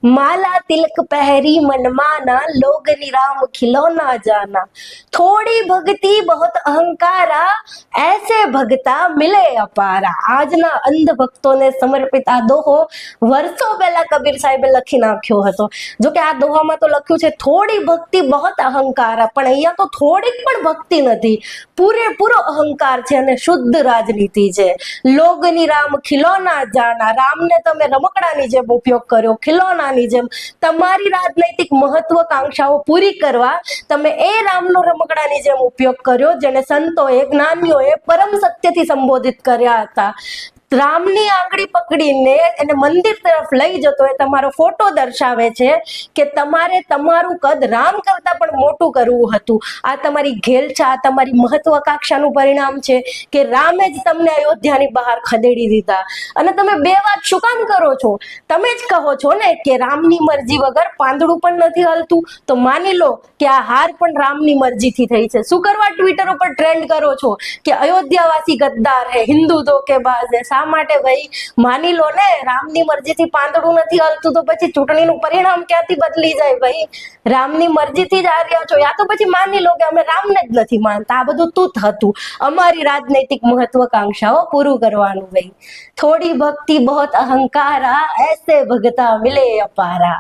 माला तिलक पहरी मन माना, लोग निराम खिलौना जाना। थोड़ी भक्ति बहुत अहंकारा, ऐसे भगता मिले अपारा। આજના અંધ ભક્તોને સમર્પિત આ દોહો વર્ષો પહેલા કબીર સાહેબે લખી નાખ્યો હતો। જો કે આ દોહામાં તો લખ્યું છે થોડી ભક્તિ બહોત અહંકાર, પણ અહીંયા તો થોડીક પણ ભક્તિ નથી, પૂરેપૂરો અહંકાર છે અને શુદ્ધ રાજનીતિ છે। લોગની રામ ખિલોના જાના, રામને તમે રમકડાની જેમ ઉપયોગ કર્યો, ખિલોનાની જેમ। તમારી રાજનૈતિક મહત્વકાંક્ષાઓ પૂરી કરવા તમે એ રામનો રમકડાની જેમ ઉપયોગ કર્યો જેને સંતોએ જ્ઞાનીઓએ પરમ સત્યથી સંબોધિત કર્યા હતા। રામની આંગળી પકડીને એને મંદિર તરફ લઈ જતો એ તમારો ફોટો દર્શાવે છે કે તમારે તમારું કદ રામ કરતા પણ મોટું કરવું હતું। આ તમારી ઘેલછા, તમારી મહત્વકાંક્ષાનું પરિણામ છે કે રામે જ તમને અયોધ્યાની બહાર ખદેડી દીધા। અને તમે બે વાત શું કામ કરો છો? તમે જ કહો છો ને કે રામની મરજી વગર પાંદડું પણ નથી હલતું, તો માની લો કે આ હાર પણ રામની મરજીથી થઈ છે। શું કરવા ટ્વિટર ઉપર ટ્રેન્ડ કરો છો કે અયોધ્યાવાસી ગદ્દાર હે, હિન્દુ ધોકેબાજ હે? શા માટે ભાઈ? માની લો ને રામની મરજીથી પાંદડું નથી હલતું તો પછી ચૂંટણીનું પરિણામ ક્યાંથી બદલી જાય ભાઈ? રામની મરજીથી જ હાર્યા છો, યા તો પછી માની લો કે અમે રામને જ નથી માનતા, આ બધું તૂત હતું, અમારી રાજનૈતિક મહત્વકાંક્ષાઓ પૂરું કરવાનું ભાઈ। થોડી ભક્તિ બહોત અહંકારા, ऐसे भगता मिले अपारा।